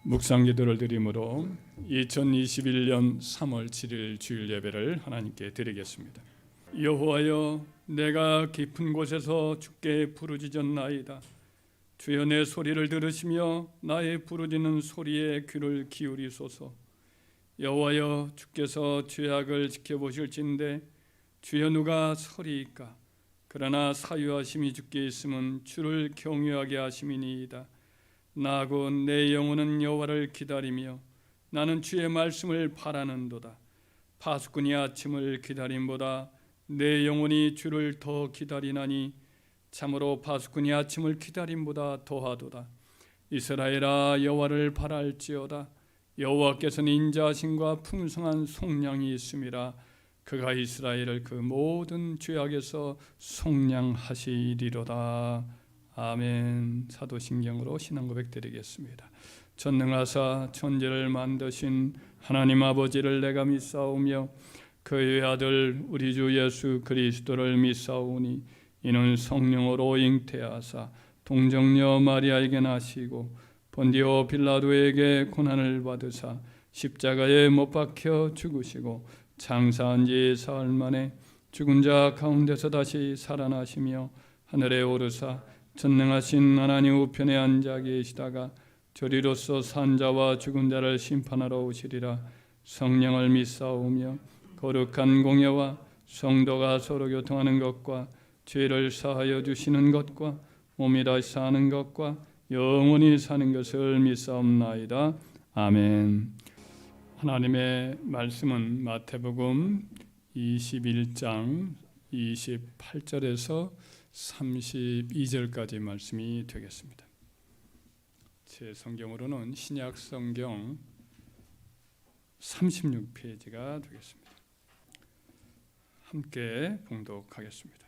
묵상 기도를 드림으로 2021년 3월 7일 주일 예배를 하나님께 드리겠습니다. 여호와여, 내가 깊은 곳에서 주께 부르짖었나이다. 주여, 내 소리를 들으시며 나의 부르짖는 소리에 귀를 기울이소서. 여호와여, 주께서 죄악을 지켜보실진대 주여 누가 서리이까? 그러나 사유하심이 주께 있음은 주를 경외하게 하심이니이다. 나 곧 내 영혼은 여호와를 기다리며 나는 주의 말씀을 바라는도다. 파수꾼이 아침을 기다림보다 내 영혼이 주를 더 기다리나니 참으로 파수꾼이 아침을 기다림보다 더하도다. 이스라엘아, 여호와를 바랄지어다. 여호와께서는 인자하심과 풍성한 속량이 있음이라. 그가 이스라엘을 그 모든 죄악에서 속량하시리로다. 아멘. 사도신경으로 신앙 고백 드리겠습니다. 전능하사 천지를 만드신 하나님 아버지를 내가 믿사오며 그의 아들 우리 주 예수 그리스도를 믿사오니 이는 성령으로 잉태하사 동정녀 마리아에게 나시고 본디오 빌라도에게 고난을 받으사 십자가에 못 박혀 죽으시고 장사한 지 사흘 만에 죽은 자 가운데서 다시 살아나시며 하늘에 오르사 전능하신 하나님 우편에 앉아 계시다가 저리로서 산 자와 죽은 자를 심판하러 오시리라. 성령을 믿사오며 거룩한 공예와 성도가 서로 교통하는 것과 죄를 사하여 주시는 것과 몸이 다시 사는 것과 영원히 사는 것을 믿사옵나이다. 아멘. 하나님의 말씀은 마태복음 21장 28절에서 32절까지 말씀이 되겠습니다. 제 성경으로는 신약 성경 36페이지가 되겠습니다. 함께 봉독하겠습니다.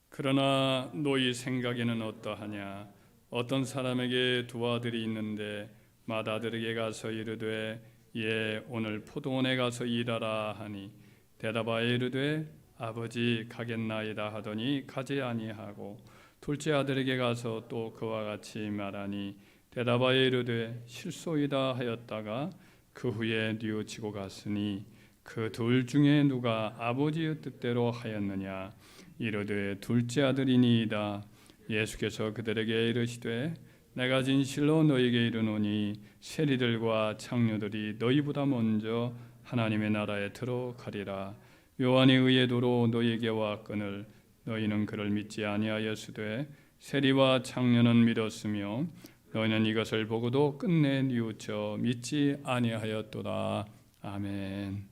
그러나 너희 생각에는 어떠하냐? 어떤 사람에게 두 아들이 있는데 맏아들에게 가서 이르되 예, 오늘 포도원에 가서 일하라 하니 대답하여 이르되 아버지 가겠나이다 하더니 가지 아니하고 둘째 아들에게 가서 또 그와 같이 말하니 대답하여 이르되 실소이다 하였다가 그 후에 뉘우치고 갔으니 그 둘 중에 누가 아버지의 뜻대로 하였느냐? 이르되 둘째 아들이니이다. 예수께서 그들에게 이르시되 내가 진실로 너희에게 이르노니 세리들과 장로들이 너희보다 먼저 하나님의 나라에 들어가리라. 요한이 의의 도로 너희에게 왔거늘 너희는 그를 믿지 아니하였으되 세리와 장로는 믿었으며 너희는 이것을 보고도 끝내 뉘우쳐 믿지 아니하였도다. 아멘.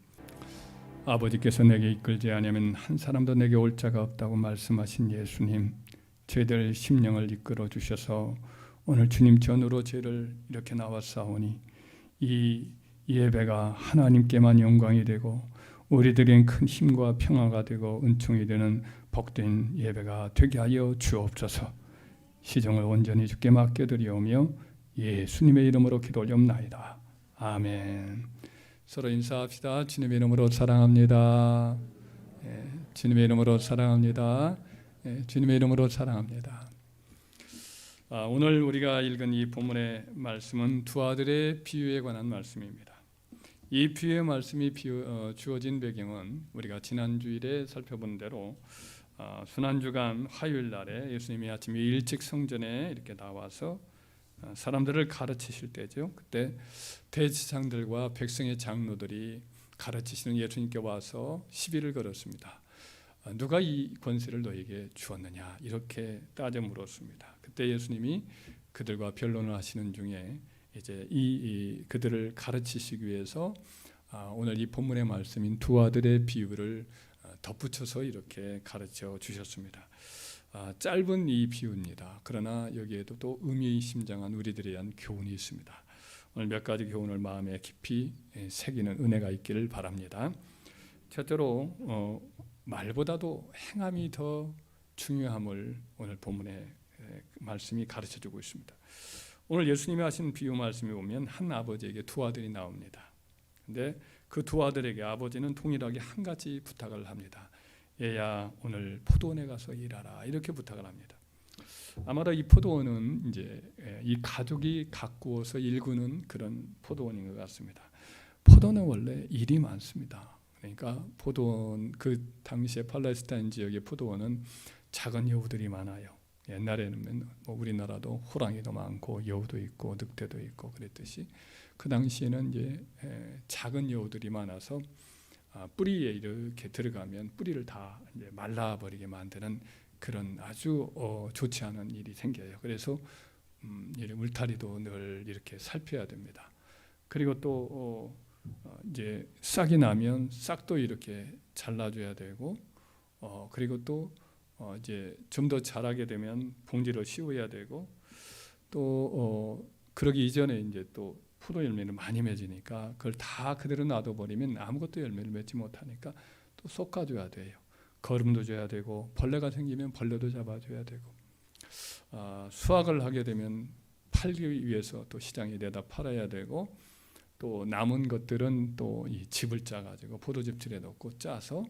아버지께서 내게 이끌지 아니하면 한 사람도 내게 올 자가 없다고 말씀하신 예수님, 저희들 심령을 이끌어 주셔서 오늘 주님 전으로 저희를 이렇게 나왔사오니 이 예배가 하나님께만 영광이 되고 우리들에겐 큰 힘과 평화가 되고 은총이 되는 복된 예배가 되게 하여 주옵소서. 시종을 온전히 주께 맡겨드리오며 예수님의 이름으로 기도 올리옵나이다. 아멘. 서로 인사합시다. 주님의 이름으로 사랑합니다. 주님의 이름으로 사랑합니다. 주님의 이름으로 사랑합니다. 오늘 우리가 읽은 이 본문의 말씀은 두 아들의 비유에 관한 말씀입니다. 이 비유의 말씀이 주어진 배경은 우리가 지난 주일에 살펴본 대로 순환주간 화요일 날에 예수님이 아침에 일찍 성전에 이렇게 나와서 사람들을 가르치실 때죠. 그때 대제사장들과 백성의 장로들이 가르치시는 예수님께 와서 시비를 걸었습니다. 누가 이 권세를 너에게 주었느냐? 이렇게 따져 물었습니다. 그때 예수님이 그들과 변론을 하시는 중에 이제 그들을 가르치시기 위해서 오늘 이 본문의 말씀인 두 아들의 비유를 덧붙여서 이렇게 가르쳐 주셨습니다. 짧은 이 비유입니다. 그러나 여기에도 또 의미심장한 우리들에 대한 교훈이 있습니다. 오늘 몇 가지 교훈을 마음에 깊이 새기는 은혜가 있기를 바랍니다. 첫째로 말보다도 행함이 더 중요함을 오늘 본문의 말씀이 가르쳐주고 있습니다. 오늘 예수님이 하신 비유 말씀에 보면 한 아버지에게 두 아들이 나옵니다. 근데 그 두 아들에게 아버지는 동일하게 한 가지 부탁을 합니다. 얘야, 오늘 포도원에 가서 일하라. 이렇게 부탁을 합니다. 아마도 이 포도원은 이제 이 가족이 가꾸어서 일구는 그런 포도원인 것 같습니다. 포도는 원래 일이 많습니다. 그러니까 포도원, 그 당시에 팔레스타인 지역의 포도원은 작은 여우들이 많아요. 옛날에는 뭐 우리나라도 호랑이도 많고 여우도 있고 늑대도 있고 그랬듯이 그 당시에는 이제 작은 여우들이 많아서 뿌리에 이렇게 들어가면 뿌리를 다 이제 말라버리게 만드는 그런 아주 좋지 않은 일이 생겨요. 그래서 울타리도 늘 이렇게 살펴야 됩니다. 그리고 또 이제 싹이 나면 싹도 이렇게 잘라줘야 되고, 그리고 또 이제 좀 더 자라게 되면 봉지를 씌워야 되고, 또 그러기 이전에 이제 또 포도 열매를 많이 맺으니까 그걸 다 그대로 놔둬버리면 아무것도 열매를 맺지 못하니까 또 솎아줘야 돼요. 거름도 줘야 되고, 벌레가 생기면 벌레도 잡아줘야 되고, 수확을 하게 되면 팔기 위해서 또 시장에 내다 팔아야 되고, 또 남은 것들은 또 이 즙을 짜가지고 포도즙질에 넣고 짜서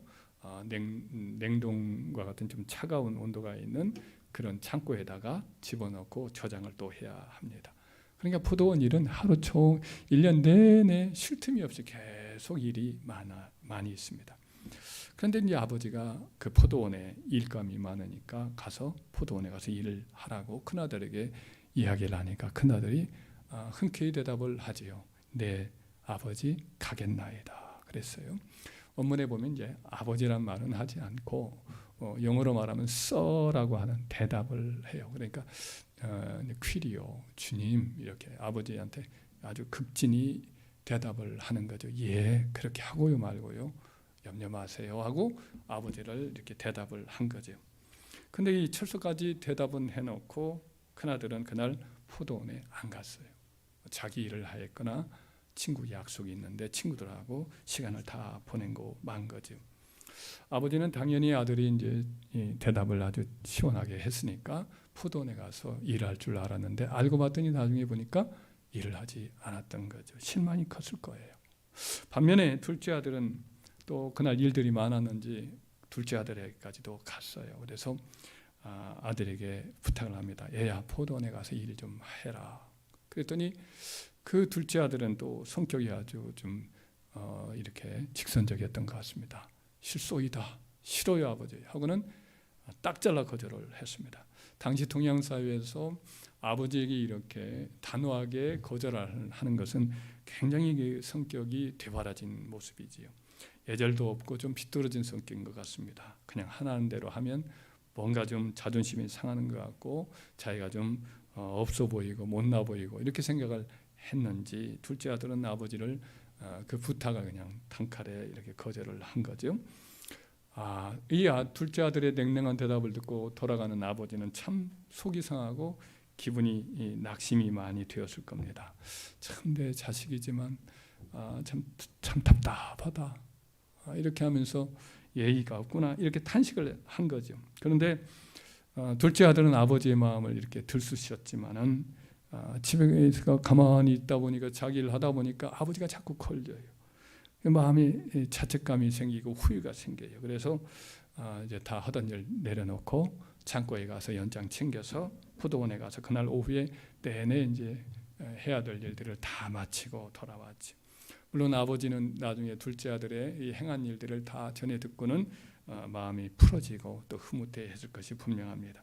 냉동과 같은 좀 차가운 온도가 있는 그런 창고에다가 집어넣고 저장을 또 해야 합니다. 그러니까 포도원 일은 하루 종 1년 내내 쉴 틈이 없이 계속 일이 많이 있습니다. 그런데 이제 아버지가 그 포도원에 일감이 많으니까 가서 포도원에 가서 일을 하라고 큰아들에게 이야기를 하니까 큰아들이 흔쾌히 대답을 하지요. 네, 아버지 가겠나이다 그랬어요. 원문에 보면 이제 아버지란 말은 하지 않고 영어로 말하면 sir라고 하는 대답을 해요. 그러니까 퀴리오, 주님, 이렇게 아버지한테 아주 극진히 대답을 하는 거죠. 예, 그렇게 하고요 말고요 염려 마세요 하고 아버지를 이렇게 대답을 한 거죠. 근데 이 철수까지 대답은 해놓고 큰아들은 그날 포도원에 안 갔어요. 자기 일을 하였거나 친구 약속이 있는데 친구들하고 시간을 다 보내고 만 거죠. 아버지는 당연히 아들이 이제 대답을 아주 시원하게 했으니까 포도원에 가서 일할 줄 알았는데 알고 봤더니 나중에 보니까 일을 하지 않았던 거죠. 실망이 컸을 거예요. 반면에 둘째 아들은 또 그날 일들이 많았는지 둘째 아들에게까지도 갔어요. 그래서 아들에게 부탁을 합니다. 얘야, 포도원에 가서 일 좀 해라. 그랬더니 그 둘째 아들은 또 성격이 아주 좀 이렇게 직선적이었던 것 같습니다. 실소이다, 싫어요 아버지 하고는 딱 잘라 거절을 했습니다. 당시 동양 사회에서 아버지에게 이렇게 단호하게 거절하는 것은 굉장히 성격이 되바라진 모습이지요. 예절도 없고 좀 비뚤어진 성격인 것 같습니다. 그냥 하라는 대로 하면 뭔가 좀 자존심이 상하는 것 같고 자기가 좀 없어 보이고 못나 보이고 이렇게 생각을 했는지 둘째 아들은 아버지를 그 부탁을 그냥 단칼에 이렇게 거절을 한 거죠. 이 둘째 아들의 냉랭한 대답을 듣고 돌아가는 아버지는 참 속이 상하고 기분이 낙심이 많이 되었을 겁니다. 참 내 자식이지만 참 답답하다. 이렇게 하면서 예의가 없구나 이렇게 탄식을 한 거죠. 그런데 둘째 아들은 아버지의 마음을 이렇게 들쑤셨지만은 집에서 가만히 있다 보니까 자기 일 하다 보니까 아버지가 자꾸 걸려요. 마음이 자책감이 생기고 후회가 생겨요. 그래서 이제 다 하던 일 내려놓고 창고에 가서 연장 챙겨서 포도원에 가서 그날 오후에 내내 이제 해야 될 일들을 다 마치고 돌아왔지. 물론 아버지는 나중에 둘째 아들의 이 행한 일들을 다 전해 듣고는 마음이 풀어지고 또 흐뭇해했을 것이 분명합니다.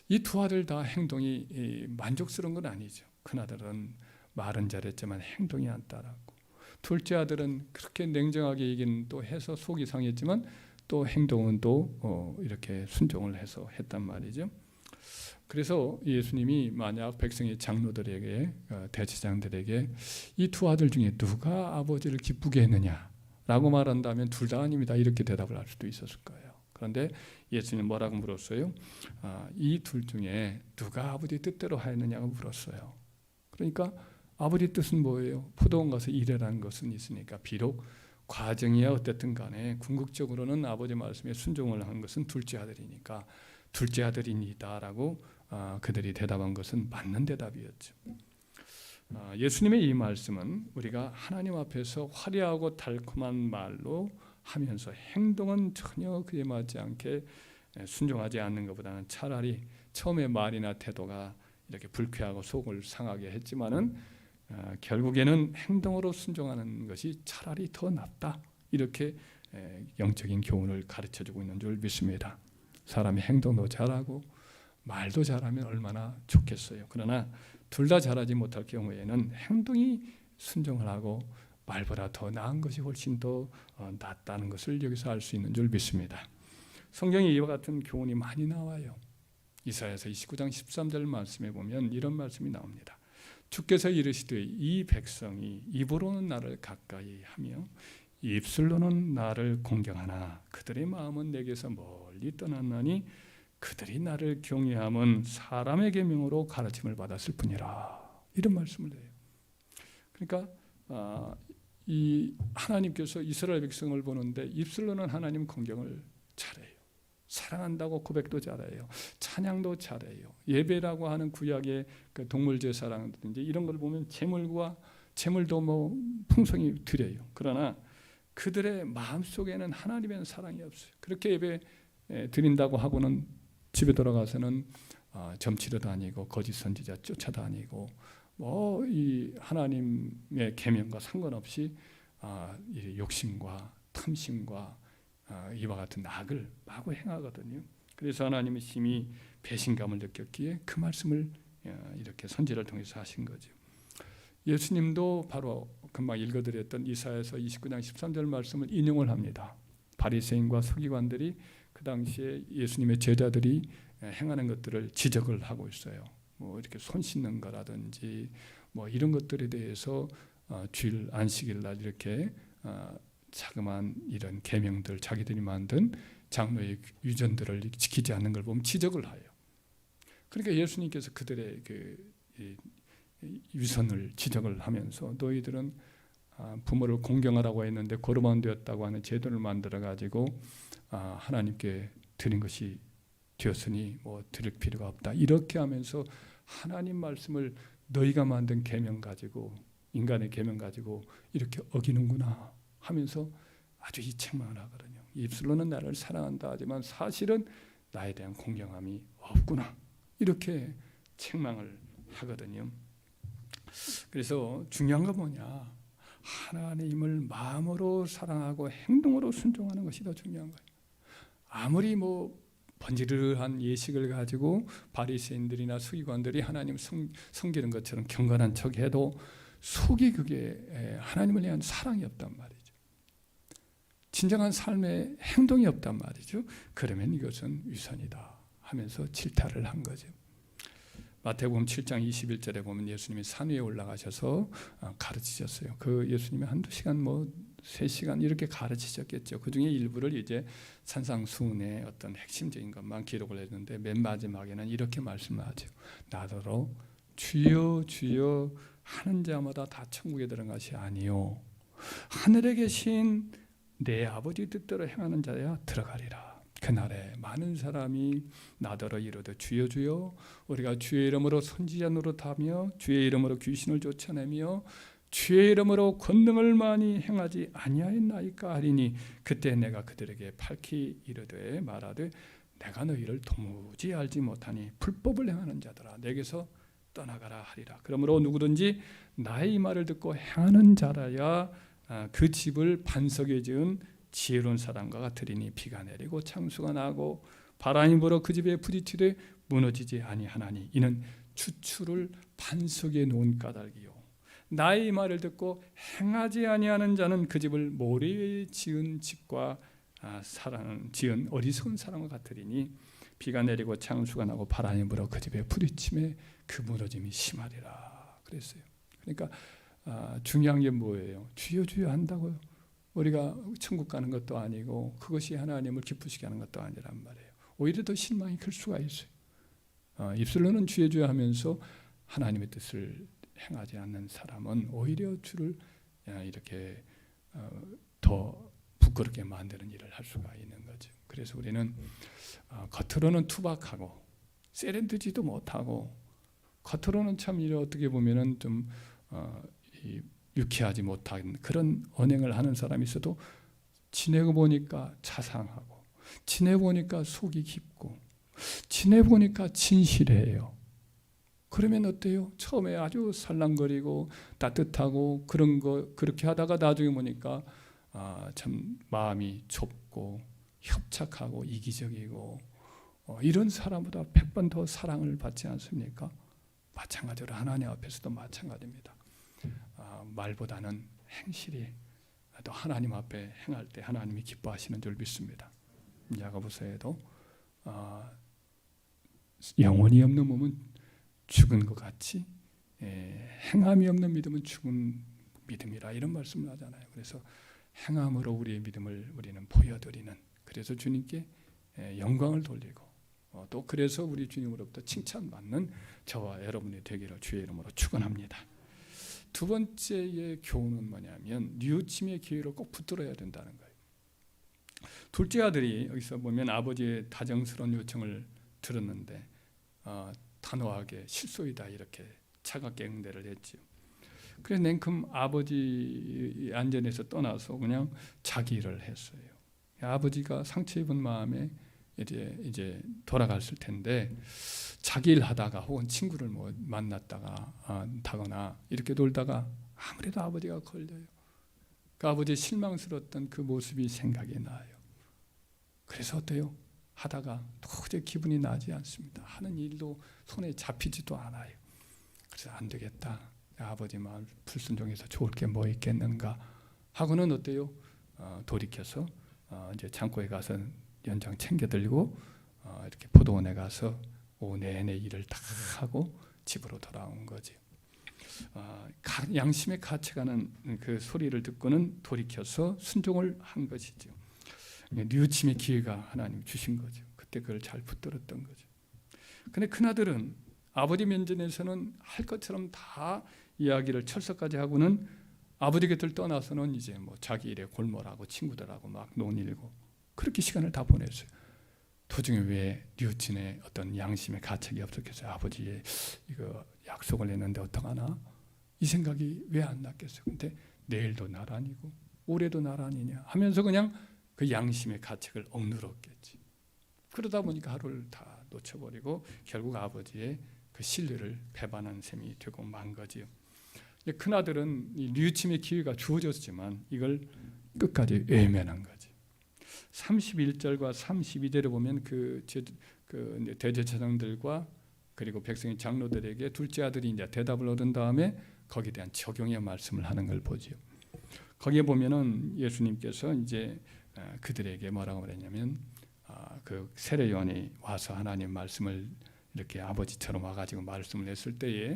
이 두 아들 다 행동이 만족스러운 건 아니죠. 큰아들은 말은 잘했지만 행동이 안 따랐고 둘째 아들은 그렇게 냉정하게 얘기는 또 해서 속이 상했지만 또 행동은 또 이렇게 순종을 해서 했단 말이죠. 그래서 예수님이 만약 백성의 장로들에게 대제사장들에게 이 두 아들 중에 누가 아버지를 기쁘게 했느냐라고 말한다면 둘 다 아닙니다 이렇게 대답을 할 수도 있었을 거예요. 그런데 예수님 뭐라고 물었어요? 이 둘 중에 누가 아버지 뜻대로 하였느냐고 물었어요. 그러니까 아버지 뜻은 뭐예요? 포도원 가서 일하라는 것은 있으니까 비록 과정이야 어쨌든 간에 궁극적으로는 아버지 말씀에 순종을 한 것은 둘째 아들이니까 둘째 아들이니다라고 그들이 대답한 것은 맞는 대답이었죠. 예수님의 이 말씀은 우리가 하나님 앞에서 화려하고 달콤한 말로 하면서 행동은 전혀 그에 맞지 않게 순종하지 않는 것보다는 차라리 처음에 말이나 태도가 이렇게 불쾌하고 속을 상하게 했지만은 결국에는 행동으로 순종하는 것이 차라리 더 낫다. 이렇게 영적인 교훈을 가르쳐주고 있는 줄 믿습니다. 사람이 행동도 잘하고 말도 잘하면 얼마나 좋겠어요. 그러나 둘 다 잘하지 못할 경우에는 행동이 순종을 하고 말보다 더 나은 것이 훨씬 더 낫다는 것을 여기서 알 수 있는 줄 믿습니다. 성경에 이와 같은 교훈이 많이 나와요. 이사야서 29장 13절 말씀에 보면 이런 말씀이 나옵니다. 주께서 이르시되 이 백성이 입으로는 나를 가까이 하며 입술로는 나를 공경하나 그들의 마음은 내게서 멀리 떠났나니 그들이 나를 경외함은 사람의 계명으로 가르침을 받았을 뿐이라. 이런 말씀을 해요. 그러니까 이 하나님께서 이스라엘 백성을 보는데 입술로는 하나님 공경을 잘해요. 사랑한다고 고백도 잘해요. 찬양도 잘해요. 예배라고 하는 구약의 그 동물 제사라든지 이런 걸 보면 제물도 뭐 풍성히 드려요. 그러나 그들의 마음속에는 하나님의 사랑이 없어요. 그렇게 예배 드린다고 하고는 집에 돌아가서는 점치러 다니고 거짓 선지자 쫓아다니고 뭐 이 하나님의 계명과 상관없이 이 욕심과 탐심과 이와 같은 악을 마구 행하거든요. 그래서 하나님은 심히 배신감을 느꼈기에 그 말씀을 이렇게 선지를 통해서 하신 거죠. 예수님도 바로 금방 읽어드렸던 이사야서 29장 13절 말씀을 인용을 합니다. 바리새인과 서기관들이 그 당시에 예수님의 제자들이 행하는 것들을 지적을 하고 있어요. 뭐 이렇게 손 씻는 거라든지 뭐 이런 것들에 대해서 주일 안식일 날 이렇게 자그마한 이런 계명들 자기들이 만든 장로의 유전들을 지키지 않는 걸 보면 지적을 해요. 그러니까 예수님께서 그들의 그 위선을 지적을 하면서 너희들은 부모를 공경하라고 했는데 고르만 되었다고 하는 제도를 만들어 가지고 하나님께 드린 것이 되었으니 뭐 드릴 필요가 없다. 이렇게 하면서 하나님 말씀을 너희가 만든 계명 가지고 인간의 계명 가지고 이렇게 어기는구나 하면서 아주 이 책망을 하거든요. 입술로는 나를 사랑한다 하지만 사실은 나에 대한 공경함이 없구나. 이렇게 책망을 하거든요. 그래서 중요한 건 뭐냐? 하나님을 마음으로 사랑하고 행동으로 순종하는 것이 더 중요한 거예요. 아무리 뭐 번지르르한 예식을 가지고 바리새인들이나 서기관들이 하나님 섬기는 것처럼 경건한 척해도 속이 그게 하나님을 위한 사랑이 없단 말이죠. 진정한 삶의 행동이 없단 말이죠. 그러면 이것은 위선이다 하면서 질타를 한 거죠. 마태복음 7장 21절에 보면 예수님이 산 위에 올라가셔서 가르치셨어요. 그 예수님이 한두 시간 뭐 3시간 이렇게 가르치셨겠죠. 그 중에 일부를 이제 산상수훈의 어떤 핵심적인 것만 기록을 했는데 맨 마지막에는 이렇게 말씀하죠. 나더러 주여 주여 하는 자마다 다 천국에 들어간 것이 아니요 하늘에 계신 내 아버지 뜻대로 행하는 자야 들어가리라. 그날에 많은 사람이 나더러 이르되 주여 주여 우리가 주의 이름으로 선지자 노릇하며 주의 이름으로 귀신을 쫓아내며 주의 이름으로 권능을 많이 행하지 아니하였나이까 하리니 그때 내가 그들에게 밝히 이르되 말하되 내가 너희를 도무지 알지 못하니 불법을 행하는 자들아 내게서 떠나가라 하리라. 그러므로 누구든지 나의 이 말을 듣고 행하는 자라야 그 집을 반석에 지은 지혜로운 사람과 같으리니 비가 내리고 창수가 나고 바람이 불어 그 집에 부딪히되 무너지지 아니하나니 이는 추추를 반석에 놓은 까닭이요 나의 말을 듣고 행하지 아니하는 자는 그 집을 모래에 지은 집과 지은 어리석은 사람과 같으리니 비가 내리고 창수가 나고 바람이 불어 그 집에 부딪힘에 그 무너짐이 심하리라 그랬어요. 그러니까 중요한 게 뭐예요? 주여 주여 한다고요. 우리가 천국 가는 것도 아니고 그것이 하나님을 기쁘시게 하는 것도 아니란 말이에요. 오히려 더 실망이 클 수가 있어요. 입술로는 주여 주여 하면서 하나님의 뜻을 행하지 않는 사람은 오히려 주를 이렇게 더 부끄럽게 만드는 일을 할 수가 있는 거죠. 그래서 우리는 겉으로는 투박하고 세련되지도 못하고 겉으로는 참 어떻게 보면은 좀 유쾌하지 못한 그런 언행을 하는 사람이 있어도 지내고 보니까 자상하고 지내고 보니까 속이 깊고 지내보니까 진실해요. 그러면 어때요? 처음에 아주 살랑거리고 따뜻하고 그런 거 그렇게 하다가 나중에 보니까 참 마음이 좁고 협착하고 이기적이고 이런 사람보다 100번 더 사랑을 받지 않습니까? 마찬가지로 하나님 앞에서도 마찬가지입니다. 말보다는 행실이 또 하나님 앞에 행할 때 하나님이 기뻐하시는 줄 믿습니다. 야고보서에도 영혼이 없는 몸은 죽은 것 같이 행함이 없는 믿음은 죽은 믿음이라 이런 말씀을 하잖아요. 그래서 행함으로 우리의 믿음을 우리는 보여드리는, 그래서 주님께 영광을 돌리고 또 그래서 우리 주님으로부터 칭찬받는 저와 여러분이 되기를 주의 이름으로 축원합니다. 두 번째의 교훈은 뭐냐면 뉘우침의 기회로 꼭 붙들어야 된다는 거예요. 둘째 아들이 여기서 보면 아버지의 다정스러운 요청을 들었는데 단호하게 실소이다 이렇게 차갑게 응대를 했지요. 그래서 냉큼 아버지 안전에서 떠나서 그냥 자기 일을 했어요. 아버지가 상처 입은 마음에 이제 돌아갔을 텐데 자기 일 하다가 혹은 친구를 만났다가 다거나 이렇게 놀다가 아무래도 아버지가 걸려요. 그 아버지의 실망스러웠던 그 모습이 생각이 나요. 그래서 어때요? 하다가 도저히 기분이 나지 않습니다. 하는 일도 손에 잡히지도 않아요. 그래서 안 되겠다. 아버지 마음 불순종해서 좋을 게 뭐 있겠는가 하고는 어때요? 돌이켜서 이제 창고에 가서 연장 챙겨 들고 이렇게 포도원에 가서 오후 내내 일을 다 하고 집으로 돌아온 거지. 양심의 가치가는 그 소리를 듣고는 돌이켜서 순종을 한 것이죠. 뉘우침의 기회가 하나님 주신 거죠. 그때 그걸 잘 붙들었던 거죠. 근데 큰아들은 아버지 면전에서는 할 것처럼 다 이야기를 철석까지 하고는 아버지 곁을 떠나서는 이제 자기 일에 골몰하고 친구들하고 막 논일고 그렇게 시간을 다 보냈어요. 도중에 왜 뉘우침의 어떤 양심의 가책이 없었겠어요? 아버지의 이거 약속을 했는데 어떡하나? 이 생각이 왜 안 났겠어요? 근데 내일도 날 아니고 올해도 날 아니냐 하면서 그냥 그 양심의 가책을 억누렀겠지. 그러다 보니까 하루를 다 놓쳐버리고 결국 아버지의 그 신뢰를 배반한 셈이 되고 만 거지요. 큰아들은 이 뉘우침의 기회가 주어졌지만 이걸 끝까지 외면한 거지. 31절과 32절에 보면 그 대제사장들과 그리고 백성의 장로들에게 둘째 아들이 이제 대답을 얻은 다음에 거기에 대한 적용의 말씀을 하는 걸 보지요. 거기에 보면은 예수님께서 이제 그들에게 뭐라고 그랬냐면 그 세례 요한이 와서 하나님 말씀을 이렇게 아버지처럼 와가지고 말씀을 했을 때에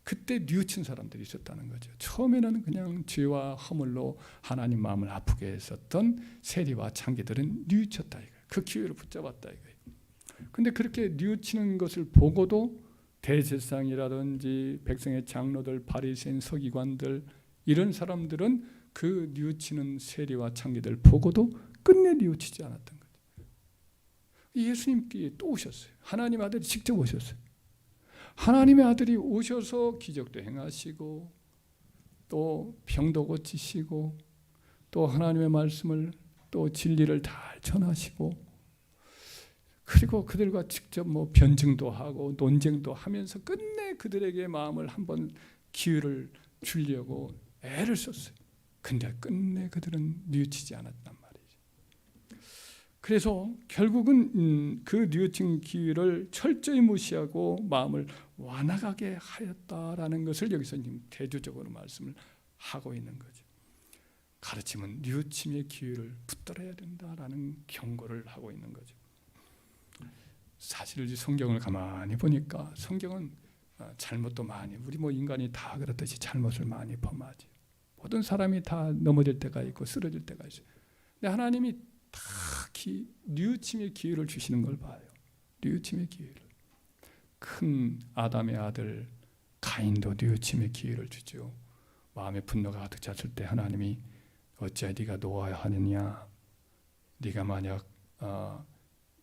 그때 뉘우친 사람들이 있었다는 거죠. 처음에는 그냥 죄와 허물로 하나님 마음을 아프게 했었던 세리와 창기들은 뉘우쳤다 이거예요. 그 기회를 붙잡았다 이거예요. 근데 그렇게 뉘우치는 것을 보고도 대제사장이라든지 백성의 장로들, 바리새인, 서기관들 이런 사람들은 그 뉘우치는 세리와 창기들 보고도 끝내 뉘우치지 않았던 거죠. 예수님께 또 오셨어요. 하나님 아들이 직접 오셨어요. 하나님의 아들이 오셔서 기적도 행하시고 또 병도 고치시고 또 하나님의 말씀을 또 진리를 잘 전하시고 그리고 그들과 직접 변증도 하고 논쟁도 하면서 끝내 그들에게 마음을 한번 기회를 주려고 애를 썼어요. 근데 끝내 그들은 뉘우치지 않았단 말이죠. 그래서 결국은 그 뉘우친 기회를 철저히 무시하고 마음을 완악하게 하였다라는 것을 여기서 지금 대조적으로 말씀을 하고 있는 거죠. 가르침은 뉘우침의 기회를 붙들어야 된다라는 경고를 하고 있는 거죠. 사실 성경을 가만히 보니까 성경은 잘못도 많이 우리 인간이 다 그렇듯이 잘못을 많이 범하지. 모든 사람이 다 넘어질 때가 있고 쓰러질 때가 있어요. 근데 하나님이 다 뉘우침의 기회를 주시는 걸 봐요. 뉘우침의 기회를. 큰 아담의 아들 가인도 뉘우침의 기회를 주죠. 마음의 분노가 가득 찼을 때 하나님이 어찌하여 네가 놓아야 하느냐. 네가 만약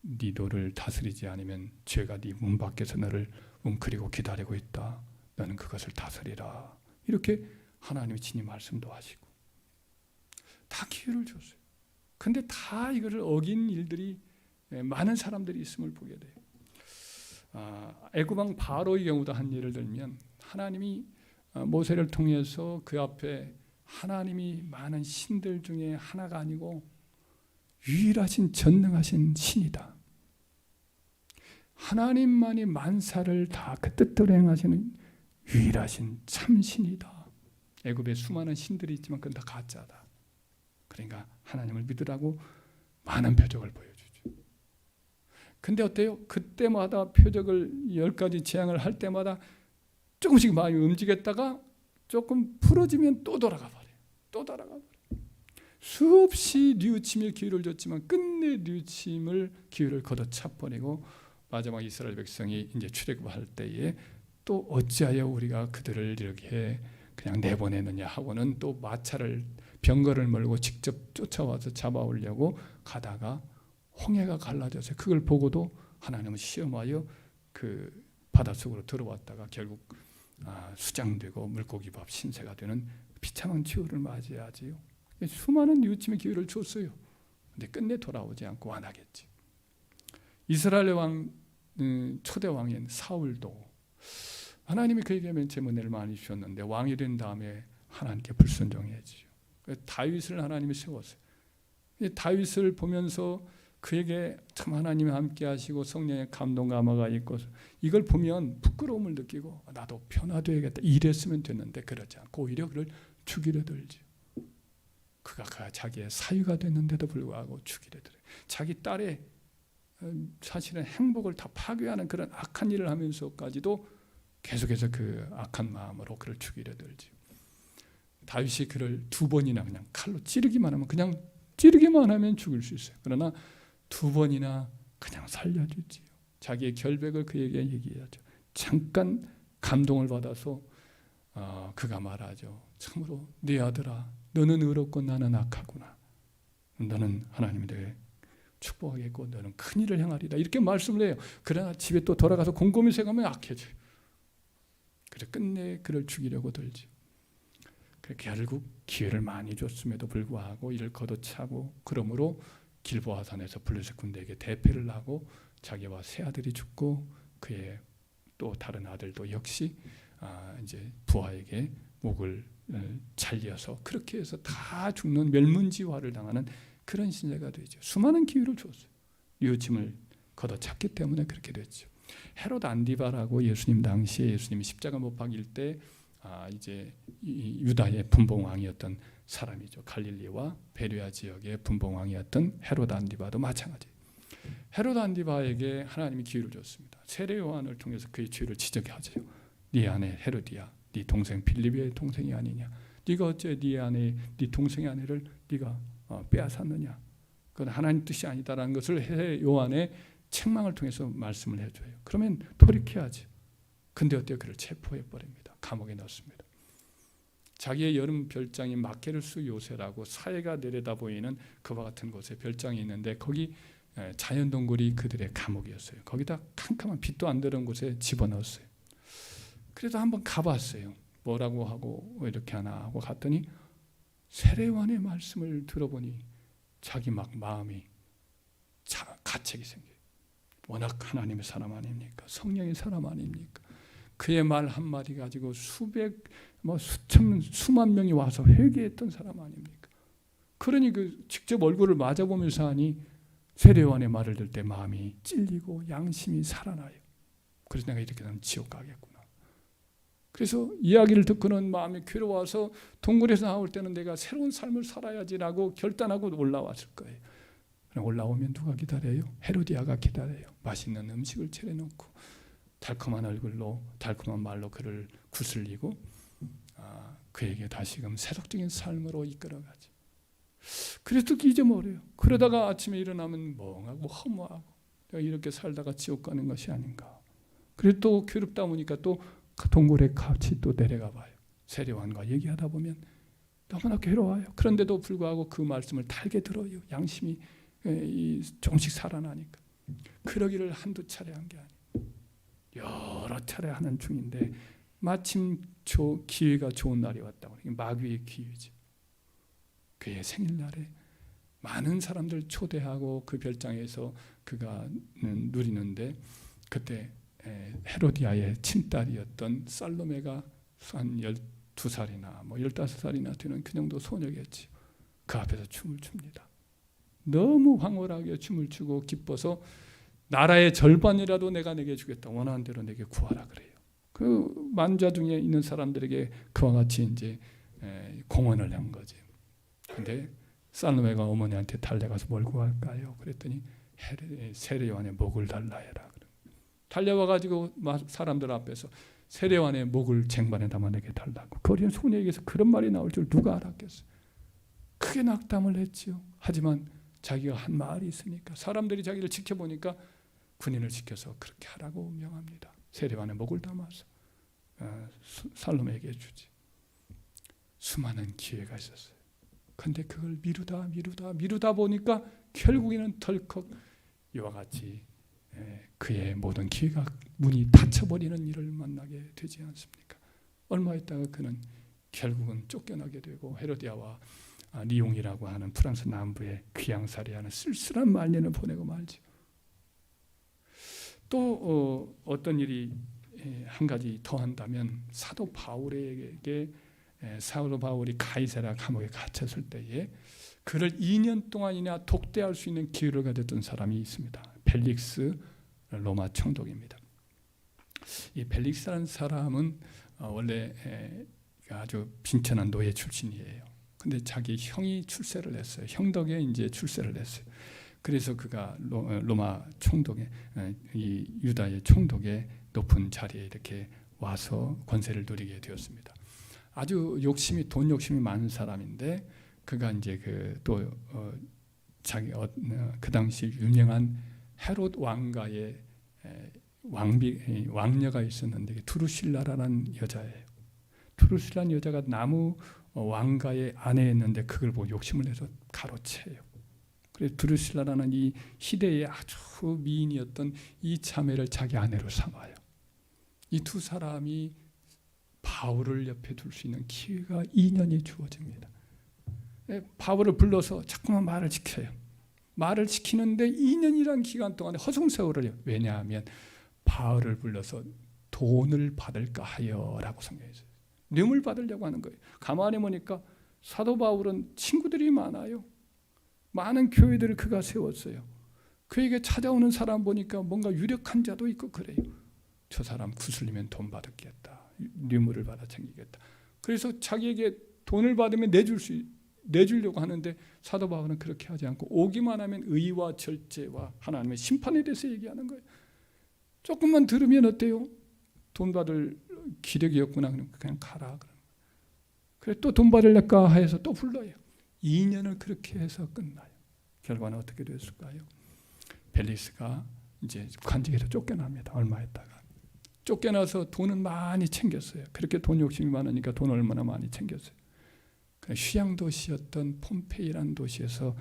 네 노를 다스리지 않으면 죄가 네 문 밖에서 너를 웅크리고 기다리고 있다. 너는 그것을 다스리라. 이렇게 하나님이 친히 말씀도 하시고 다 기회를 줬어요. 근데 다 이거를 어긴 일들이 많은 사람들이 있음을 보게 돼요. 애굽 왕 바로의 경우도 한 예를 들면 하나님이 모세를 통해서 그 앞에 하나님이 많은 신들 중에 하나가 아니고 유일하신 전능하신 신이다. 하나님만이 만사를 다 그 뜻대로 행하시는 유일하신 참신이다. 애굽에 수많은 신들이 있지만 그건 다 가짜다. 그러니까 하나님을 믿으라고 많은 표적을 보여주죠. 근데 어때요? 그때마다 표적을 10가지 재앙을 할 때마다 조금씩 마음이 움직였다가 조금 풀어지면 또 돌아가 버려요. 또 돌아가 버려요. 수없이 뉘우침일 기회를 줬지만 끝내 뉘우침을 기회를 걷어차버리고 마지막 이스라엘 백성이 이제 출애굽할 때에 또 어찌하여 우리가 그들을 이렇게 그냥 내보내느냐 하고는 또 마차를 병거를 몰고 직접 쫓아와서 잡아오려고 가다가 홍해가 갈라져서 그걸 보고도 하나님은 시험하여 그 바닷속으로 들어왔다가 결국 수장되고 물고기밥 신세가 되는 비참한 최후를 맞이하지요. 수많은 뉘우침의 기회를 줬어요. 근데 끝내 돌아오지 않고 완하겠지. 이스라엘 왕 초대 왕인 사울도 하나님이 그에게 맨 처음 은혜를 많이 주셨는데 왕이 된 다음에 하나님께 불순종해지죠. 다윗을 하나님이 세웠어요. 다윗을 보면서 그에게 참 하나님이 함께 하시고 성령의 감동 감화가 있고 이걸 보면 부끄러움을 느끼고 나도 변화되어야겠다 이랬으면 됐는데 그러지 않고 오히려 그를 죽이려 들죠. 그가 자기의 사유가 됐는데도 불구하고 죽이려 들어요. 자기 딸의 사실은 행복을 다 파괴하는 그런 악한 일을 하면서까지도 계속해서 그 악한 마음으로 그를 죽이려 들죠. 다윗이 그를 2번이나 그냥 칼로 찌르기만 하면 그냥 찌르기만 하면 죽일 수 있어요. 그러나 2번이나 그냥 살려주지요. 자기의 결백을 그에게 얘기하죠. 잠깐 감동을 받아서 그가 말하죠. 참으로 네 아들아 너는 의롭고 나는 악하구나. 너는 하나님이 되게 축복하겠고 너는 큰 일을 행하리라 이렇게 말씀을 해요. 그러나 집에 또 돌아가서 곰곰이 생각하면 악해져요. 그래서 끝내 그를 죽이려고 들죠. 결국 기회를 많이 줬음에도 불구하고 이를 걷어차고 그러므로 길보아산에서 블레셋 군대에게 대패를 하고 자기와 세 아들이 죽고 그의 또 다른 아들도 역시 이제 부하에게 목을 잘려서 그렇게 해서 다 죽는 멸문지화를 당하는 그런 신세가 되죠. 수많은 기회를 줬어요. 뉘우침을 걷어찼기 때문에 그렇게 됐죠. 헤롯 안디바라고 예수님 당시에 예수님이 십자가 못 박일 때 이제 유다의 분봉왕이었던 사람이죠. 갈릴리와 베레아 지역의 분봉왕이었던 헤롯 안디바도 마찬가지. 헤롯 안디바에게 하나님이 기회를 줬습니다. 세례 요한을 통해서 그의 죄를 지적하죠. 네 아내 헤로디야, 네 동생 빌립의 동생이 아니냐? 네가 어째 네 아내, 네 동생의 아내를 네가 빼앗았느냐? 그건 하나님 뜻이 아니다라는 것을 세례 요한의 책망을 통해서 말씀을 해줘요. 그러면 돌이켜야지. 근데 어때요? 그를 체포해 버립니다. 감옥에 넣습니다. 자기의 여름 별장인 마케르스 요새라고 사해가 내려다 보이는 그와 같은 곳에 별장이 있는데 거기 자연동굴이 그들의 감옥이었어요. 거기다 캄캄한 빛도 안 들어온 곳에 집어넣었어요. 그래서 한번 가봤어요. 뭐라고 하고 이렇게 하나 하고 갔더니 세례요한의 말씀을 들어보니 자기 막 마음이 가책이 생겨요. 워낙 하나님의 사람 아닙니까? 성령의 사람 아닙니까? 그의 말 한마디 가지고 수만 명이 와서 회개했던 사람 아닙니까? 그러니 직접 얼굴을 맞아보면서 하니 세례요한의 말을 들을 때 마음이 찔리고 양심이 살아나요. 그래서 내가 이렇게 되면 지옥 가겠구나. 그래서 이야기를 듣고는 마음이 괴로워서 동굴에서 나올 때는 내가 새로운 삶을 살아야지라고 결단하고 올라왔을 거예요. 올라오면 누가 기다려요? 헤로디아가 기다려요. 맛있는 음식을 차려놓고 달콤한 얼굴로 달콤한 말로 그를 구슬리고 그에게 다시금 세속적인 삶으로 이끌어가죠. 그래도 잊어버려요. 그러다가 아침에 일어나면 멍하고 허무하고 내가 이렇게 살다가 지옥 가는 것이 아닌가. 그래도 또 괴롭다 보니까 또 동굴에 같이 또 내려가 봐요. 세례요한과 얘기하다 보면 너무나 괴로워요. 그런데도 불구하고 그 말씀을 달게 들어요. 양심이 조금씩 살아나니까. 그러기를 한두 차례 한 게 아니에요. 여러 차례 하는 중인데 마침 기회가 좋은 날이 왔다고. 마귀의 기회죠. 그의 생일날에 많은 사람들 초대하고 그 별장에서 그가 누리는데 그때 헤로디아의 친딸이었던 살로메가 한 12살이나 뭐 15살이나 되는 그 정도 소녀겠지. 그 앞에서 춤을 춥니다. 너무 황홀하게 춤을 추고 기뻐서 나라의 절반이라도 내가 내게 주겠다. 원하는 대로 내게 구하라 그래요. 그 만자 중에 있는 사람들에게 그와 같이 이제 공언을 한 거지. 근데 살로메가 어머니한테 달려가서 뭘 구할까요? 그랬더니 세례요한의 목을 달라 해라. 달려와 가지고 사람들 앞에서 세례요한의 목을 쟁반에 담아내게 달라고. 그 어린 소녀에게서 그런 말이 나올 줄 누가 알았겠어요? 크게 낙담을 했지요. 하지만 자기가 한 말이 있으니까 사람들이 자기를 지켜보니까 군인을 시켜서 그렇게 하라고 명합니다. 세례요한의 목을 담아서 살로메에게 주지. 수많은 기회가 있었어요. 그런데 그걸 미루다 보니까 결국에는 덜컥 이와 같이 그의 모든 기회가 문이 닫혀버리는 일을 만나게 되지 않습니까? 얼마 있다가 그는 결국은 쫓겨나게 되고 헤로디아와 리옹이라고 하는 프랑스 남부의 귀양살이하는 쓸쓸한 말년을 보내고 말죠. 또 어떤 일이 한 가지 더 한다면 사도 바울에게 사도 바울이 가이사랴 감옥에 갇혔을 때에 그를 2년 동안이나 독대할 수 있는 기회를 가졌던 사람이 있습니다. 벨릭스 로마 총독입니다. 이 벨릭스라는 사람은 원래 아주 빈천한 노예 출신이에요. 근데 자기 형이 출세를 했어요. 형 덕에 이제 출세를 했어요. 그래서 그가 로마 총독의 이 유다의 총독의 높은 자리에 이렇게 와서 권세를 누리게 되었습니다. 아주 돈 욕심이 많은 사람인데 그가 이제 자기 그 당시 유명한 헤롯 왕가의 왕녀가 있었는데 두루실라라는 여자예요. 두루실라는 여자가 나무 왕가의 아내였는데 그걸 보고 욕심을 내서 가로채요. 그래서 두루실라라는 이 시대의 아주 미인이었던 이 자매를 자기 아내로 삼아요. 이 두 사람이 바울을 옆에 둘 수 있는 기회가 2년이 주어집니다. 바울을 불러서 자꾸만 말을 시켜요. 말을 시키는데 2년이라는 기간 동안에 허송세월을 해요. 왜냐하면 바울을 불러서 돈을 받을까 하여라고 성경했어요. 뇌물 받으려고 하는 거예요. 가만히 보니까 사도 바울은 친구들이 많아요. 많은 교회들을 그가 세웠어요. 그에게 찾아오는 사람 보니까 뭔가 유력한 자도 있고 그래요. 저 사람 구슬리면 돈 받겠다. 뇌물을 받아 챙기겠다. 그래서 자기에게 돈을 받으면 내주려고 하는데 사도 바울은 그렇게 하지 않고 오기만 하면 의와 절제와 하나님의 심판에 대해서 얘기하는 거예요. 조금만 들으면 어때요? 돈 받을 기력이 없구나. 그러면 그냥 가라. 그래 또 돈 받을까 해서 또 불러요. 2년을 그렇게 해서 끝나요. 결과는 어떻게 됐을까요? 벨릭스가 이제 관직에서 쫓겨납니다. 얼마 있다가. 쫓겨나서 돈은 많이 챙겼어요. 그렇게 돈 욕심이 많으니까 돈 얼마나 많이 챙겼어요. 휴양 도시였던 폼페이라는 도시에서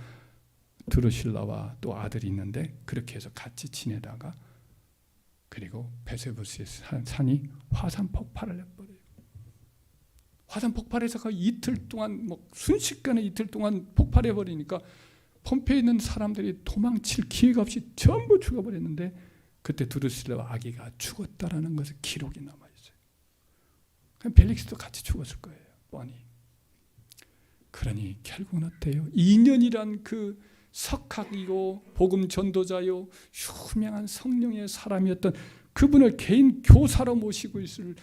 드루실라와 또 아들이 있는데 그렇게 해서 같이 지내다가 그리고 베세부스의 산이 화산 폭발을 해버려요. 화산 폭발해서 이틀 동안 순식간에 이틀 동안 폭발해 버리니까 폼페이에 있는 사람들이 도망칠 기회가 없이 전부 죽어버렸는데 그때 드루실라와 아기가 죽었다라는 것의 기록이 남아 있어요. 그럼 벨릭스도 같이 죽었을 거예요. 뻔히. 그러니 결국은 어때요? 2년이란 그 석학이고 복음 전도자요 유명한 성령의 사람이었던 그분을 개인 교사로 모시고 있을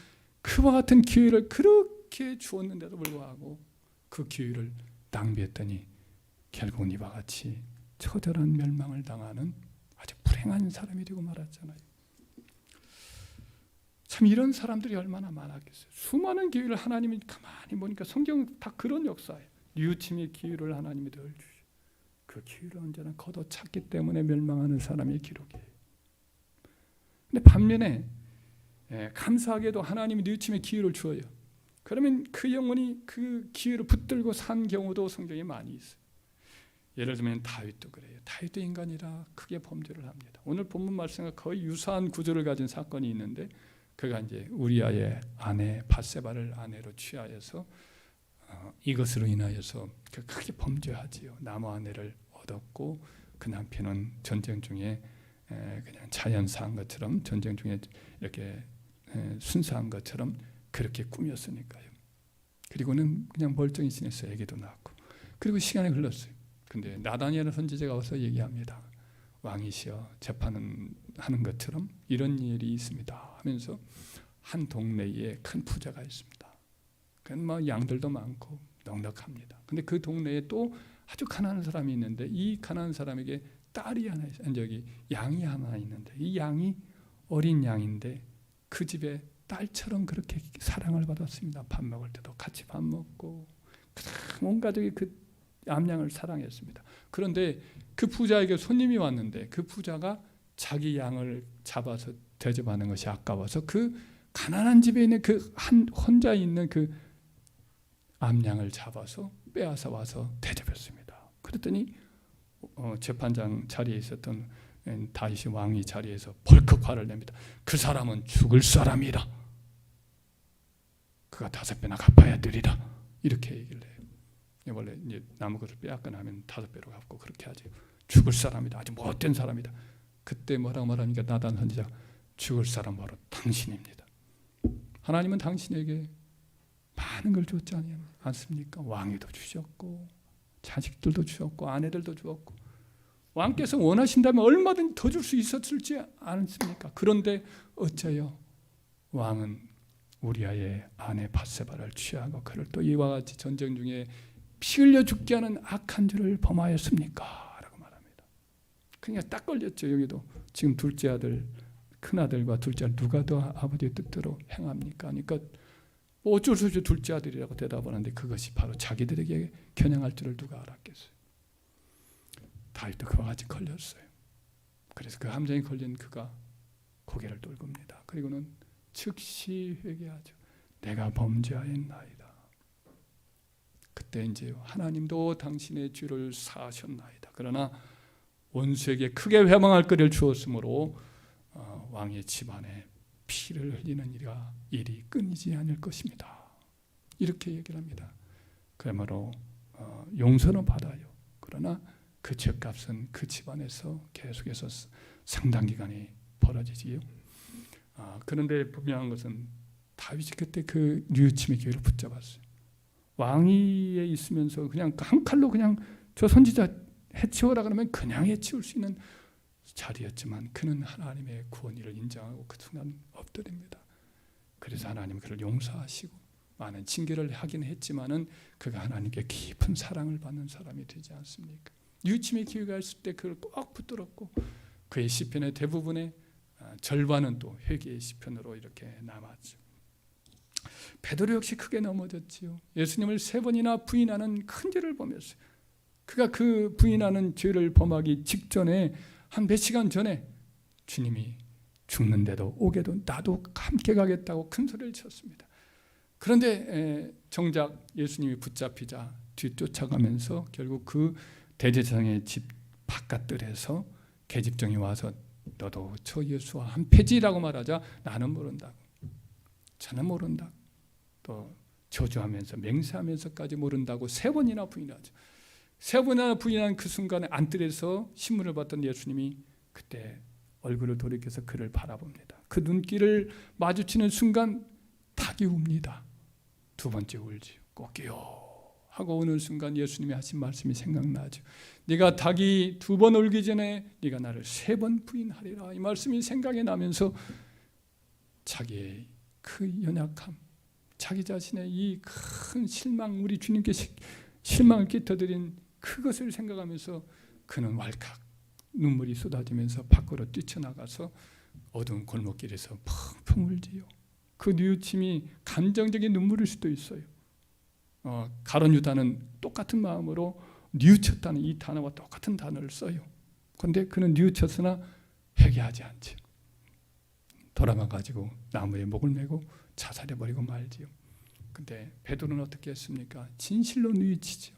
그와 같은 기회를 그렇게 주었는데도 불구하고 그 기회를 낭비했더니 결국은 이와 같이 처절한 멸망을 당하는 아주 불행한 사람이 되고 말았잖아요. 참 이런 사람들이 얼마나 많았겠어요. 수많은 기회를 하나님이 가만히 보니까 성경은 다 그런 역사예요. 뉘우침의 기회를 하나님이 늘 주시고 그 기회를 언제나 걷어찼기 때문에 멸망하는 사람의 기록이에요. 근데 반면에 감사하게도 하나님이 뉘우침의 기회를 주어요. 그러면 그 영혼이 그 기회를 붙들고 산 경우도 성경에 많이 있어요. 예를 들면 다윗도 그래요. 다윗도 인간이라 크게 범죄를 합니다. 오늘 본문 말씀과 거의 유사한 구조를 가진 사건이 있는데 그가 이제 우리아의 아내 밧세바를 아내로 취하여서 이것으로 인하여서 크게 범죄하지요. 나무 아내를 얻었고 그 남편은 전쟁 중에 그냥 자연사한 것처럼 전쟁 중에 이렇게 순사한 것처럼 그렇게 꾸몄으니까요. 그리고는 그냥 멀쩡히 지냈어요. 애기도 낳고. 그리고 시간이 흘렀어요. 근데 나다니엘 선지자가 와서 얘기합니다. 왕이시여 재판은 하는 것처럼 이런 일이 있습니다 하면서 한 동네에 큰 부자가 있습니다. 뭐 양들도 많고 넉넉합니다. 근데 그 동네에 또 아주 가난한 사람이 있는데 이 가난한 사람에게 딸이 하나 있어요. 저기 양이 하나 있는데 이 양이 어린 양인데 그 집에 딸처럼 그렇게 사랑을 받았습니다. 밥 먹을 때도 같이 밥 먹고 온 가족이 그 암양을 사랑했습니다. 그런데 그 부자에게 손님이 왔는데 그 부자가 자기 양을 잡아서 대접하는 것이 아까워서 그 가난한 집에 있는 그 혼자 있는 그 암양을 잡아서 빼앗아 와서 대접했습니다. 그랬더니 재판장 자리에 있었던 다윗이 왕이 자리에서 벌컥 화를 냅니다. 그 사람은 죽을 사람이라. 그가 5배나 갚아야 되리라. 이렇게 얘기를 해요. 원래 이제 남의 것을 빼앗거나 하면 5배로 갚고 그렇게 하죠. 죽을 사람이다. 아주 못된 사람이다. 그때 뭐라고 말하니까 나단 선지자 죽을 사람 바로 당신입니다. 하나님은 당신에게 많은 걸 줬지 않습니까? 왕위도 주셨고 자식들도 주셨고 아내들도 주었고 왕께서 원하신다면 얼마든지 더 줄 수 있었을지 않습니까? 그런데 어째요? 왕은 우리아의 아내 밧세바를 취하고 그를 또 이와 같이 전쟁 중에 피 흘려 죽게 하는 악한 죄를 범하였습니까? 라고 말합니다. 그러니까 딱 걸렸죠. 여기도 지금 둘째 아들, 큰 아들과 둘째 아들 누가 더 아버지의 뜻대로 행합니까? 그러니까 뭐 어쩔 수 없이 둘째 아들이라고 대답하는데 그것이 바로 자기들에게 겨냥할 줄을 누가 알았겠어요. 다윗도 그와 같이 걸렸어요. 그래서 그 함정에 걸린 그가 고개를 돌봅니다. 그리고는 즉시 회개하죠. 내가 범죄하였나이다. 그때 이제 하나님도 당신의 죄를 사하셨나이다. 그러나 원수에게 크게 회망할 거리를 주었으므로 왕의 집안에 피를 흘리는 일이 끊이지 않을 것입니다. 이렇게 얘기를 합니다. 그러므로 용서는 받아요. 그러나 그 죄값은 그 집안에서 계속해서 상당 기간이 벌어지지요. 그런데 분명한 것은 다윗이 그때 그 뉘우침의 기회를 붙잡았어요. 왕위에 있으면서 그냥 한 칼로 그냥 저 선지자 해치워라 그러면 그냥 해치울 수 있는 자리였지만 그는 하나님의 구원의를 인정하고 그 순간 엎드립니다. 그래서 하나님은 그를 용서하시고 많은 징계를 하긴 했지만은 그가 하나님께 깊은 사랑을 받는 사람이 되지 않습니까? 뉘우침의 기회가 있을 때 그를 꼭 붙들었고 그의 시편의 대부분의 절반은 또 회개의 시편으로 이렇게 남았죠. 베드로 역시 크게 넘어졌지요. 예수님을 3번이나 부인하는 큰 죄를 범했어요. 그가 그 부인하는 죄를 범하기 직전에 한 몇 시간 전에 주님이 죽는데도 오게도 나도 함께 가겠다고 큰 소리를 쳤습니다. 그런데 정작 예수님이 붙잡히자 뒤쫓아가면서 결국 그 대제사장의 집 바깥들에서 계집종이 와서 너도 저 예수와 한 패지라고 말하자 나는 모른다고. 저는 모른다. 또 저주하면서 맹세하면서까지 모른다고 3번이나 부인하죠. 3번이나 부인한 그 순간에 안뜰에서 신문을 봤던 예수님이 그때 얼굴을 돌이켜서 그를 바라봅니다. 그 눈길을 마주치는 순간 닭이 웁니다. 2번째 울지요. 꼭이요 하고 오는 순간 예수님이 하신 말씀이 생각나죠. 네가 닭이 2번 울기 전에 네가 나를 3번 부인하리라. 이 말씀이 생각이 나면서 자기의 그 연약함, 자기 자신의 이 큰 실망, 우리 주님께 실망을 끼쳐드린 그것을 생각하면서 그는 왈칵 눈물이 쏟아지면서 밖으로 뛰쳐나가서 어두운 골목길에서 펑펑 울지요. 그 뉘우침이 감정적인 눈물일 수도 있어요. 가룟 유다는 똑같은 마음으로 뉘우쳤다는 이 단어와 똑같은 단어를 써요. 그런데 그는 뉘우쳤으나 회개하지 않죠. 돌아가가지고 나무에 목을 메고 자살해버리고 말지요. 근데 베드로는 어떻게 했습니까? 진실로 뉘우치죠.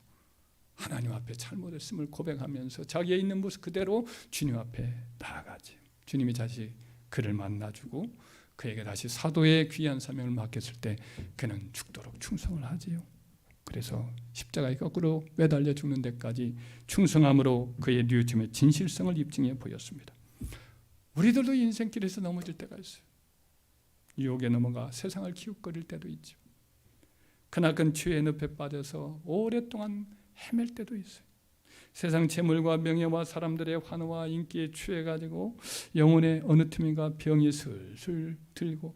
하나님 앞에 잘못했음을 고백하면서 자기의 있는 모습 그대로 주님 앞에 나아가죠. 주님이 다시 그를 만나주고 그에게 다시 사도의 귀한 사명을 맡겼을 때 그는 죽도록 충성을 하지요. 그래서 십자가에 거꾸로 매달려 죽는 데까지 충성함으로 그의 뉘우침의 진실성을 입증해 보였습니다. 우리들도 인생길에서 넘어질 때가 있어요. 유혹에 넘어가 세상을 기웃거릴 때도 있죠. 그나큰 죄의 늪에 빠져서 오랫동안 헤맬 때도 있어요. 세상 재물과 명예와 사람들의 환호와 인기에 취해가지고 영혼의 어느 틈인가 병이 슬슬 들고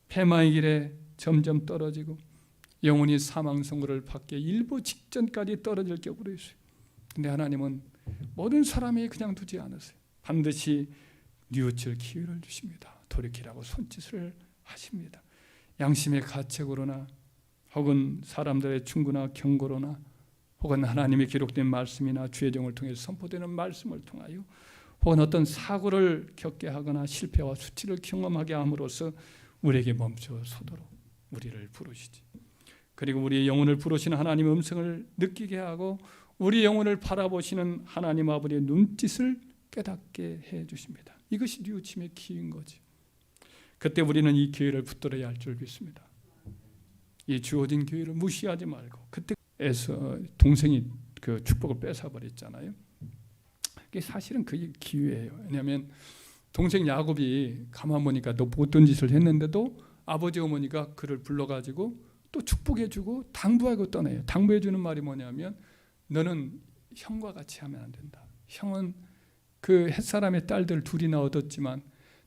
패망의 길에 점점 떨어지고 영혼이 사망 선고를 받게 일부 직전까지 떨어질 격으로 있어요. 근데 하나님은 모든 사람이 그냥 두지 않으세요. 반드시 뉘우칠 기회를 주십니다. 돌이키라고 손짓을 하십니다. 양심의 가책으로나 혹은 사람들의 충고나 경고로나 혹은 하나님의 기록된 말씀이나 주의 종을 통해 선포되는 말씀을 통하여 혹은 어떤 사고를 겪게 하거나 실패와 수치를 경험하게 함으로써 우리에게 멈춰 서도록 우리를 부르시지. 그리고 우리의 영혼을 부르시는 하나님의 음성을 느끼게 하고 우리 영혼을 바라보시는 하나님 아버지의 눈짓을 깨닫게 해 주십니다. 이것이 뉘우침의 기회인 거지. 그때 우리는 이 기회를 붙들어야 할 줄 믿습니다. 이 주어진 기회를 무시하지 말고, 그때에서 동생이 그 축복을 뺏어버렸잖아요. 그게 사실은 그게 기회예요. 왜냐하면 동생 야곱이 가만 보니까 너 못된 짓을 했는데도 아버지 어머니가 그를 불러가지고 또 축복해주고 당부하고 떠나요. 당부해주는 말이 뭐냐면 너는 형과 같이 하면 안 된다. 형은 그 햇사람의 딸들 둘이나 얻었지만